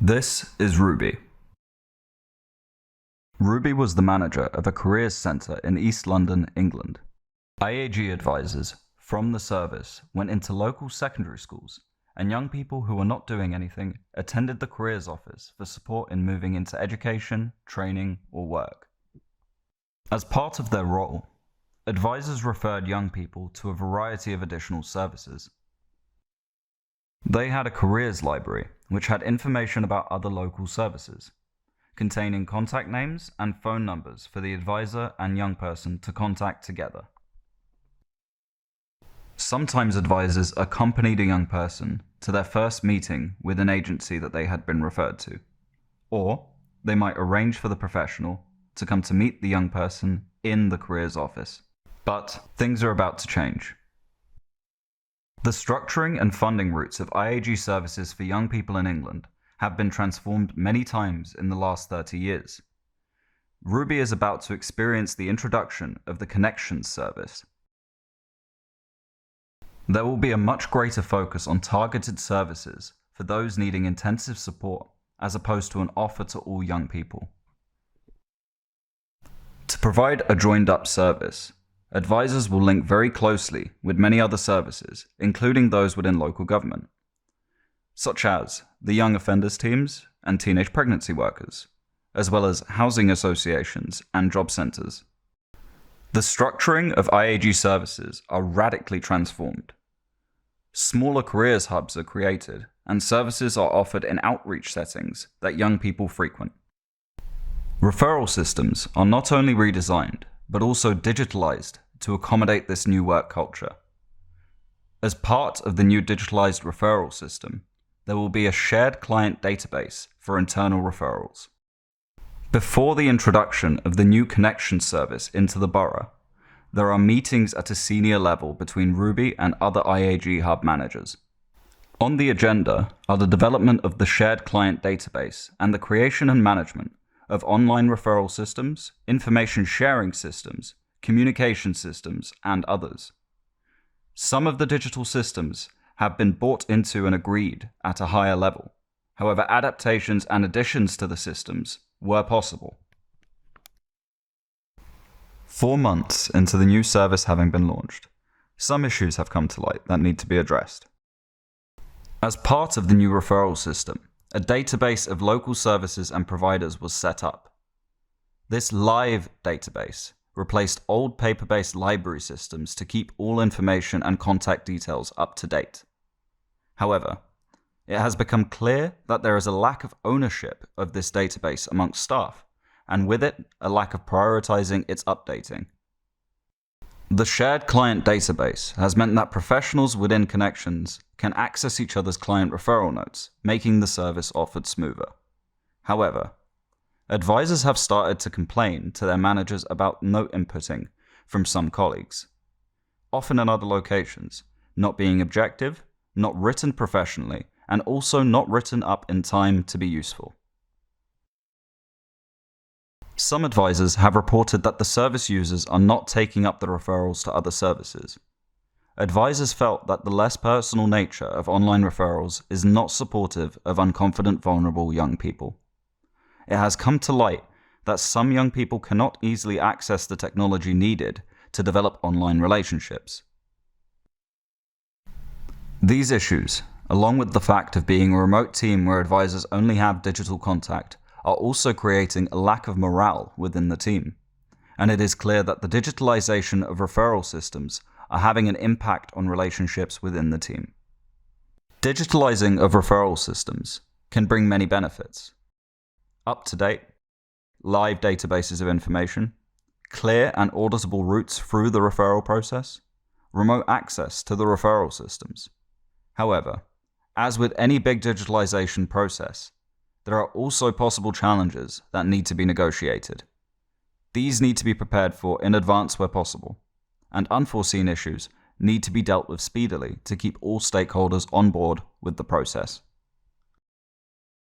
This is Ruby. Ruby was the manager of a careers centre in East London, England. IAG advisors from the service went into local secondary schools, and young people who were not doing anything attended the careers office for support in moving into education, training, or work. As part of their role, advisors referred young people to a variety of additional services. They had a careers library which had information about other local services, containing contact names and phone numbers for the advisor and young person to contact together. Sometimes advisors accompanied a young person to their first meeting with an agency that they had been referred to, or they might arrange for the professional to come to meet the young person in the careers office. But things are about to change. The structuring and funding routes of IAG services for young people in England have been transformed many times in the last 30 years. Ruby is about to experience the introduction of the Connections service. There will be a much greater focus on targeted services for those needing intensive support as opposed to an offer to all young people. To provide a joined-up service, advisors will link very closely with many other services, including those within local government, such as the young offenders teams and teenage pregnancy workers, as well as housing associations and job centres. The structuring of IAG services are radically transformed. Smaller careers hubs are created, and services are offered in outreach settings that young people frequent. Referral systems are not only redesigned, but also digitalized to accommodate this new work culture. As part of the new digitalized referral system, there will be a shared client database for internal referrals. Before the introduction of the new connection service into the borough, there are meetings at a senior level between Ruby and other IAG hub managers. On the agenda are the development of the shared client database and the creation and management of online referral systems, information sharing systems, communication systems, and others. Some of the digital systems have been bought into and agreed at a higher level. However, adaptations and additions to the systems were possible. 4 months into the new service having been launched, some issues have come to light that need to be addressed. As part of the new referral system, a database of local services and providers was set up. This live database replaced old paper-based library systems to keep all information and contact details up to date. However, it has become clear that there is a lack of ownership of this database amongst staff, and with it, a lack of prioritizing its updating. The shared client database has meant that professionals within Connections can access each other's client referral notes, making the service offered smoother. However, advisors have started to complain to their managers about note inputting from some colleagues, often in other locations, not being objective, not written professionally, and also not written up in time to be useful. Some advisors have reported that the service users are not taking up the referrals to other services. Advisors felt that the less personal nature of online referrals is not supportive of unconfident, vulnerable young people. It has come to light that some young people cannot easily access the technology needed to develop online relationships. These issues, along with the fact of being a remote team where advisors only have digital contact, are also creating a lack of morale within the team. And it is clear that the digitalization of referral systems are having an impact on relationships within the team. Digitalizing of referral systems can bring many benefits. Up-to-date, live databases of information, clear and auditable routes through the referral process, remote access to the referral systems. However, as with any big digitalization process, there are also possible challenges that need to be negotiated. These need to be prepared for in advance where possible, and unforeseen issues need to be dealt with speedily to keep all stakeholders on board with the process.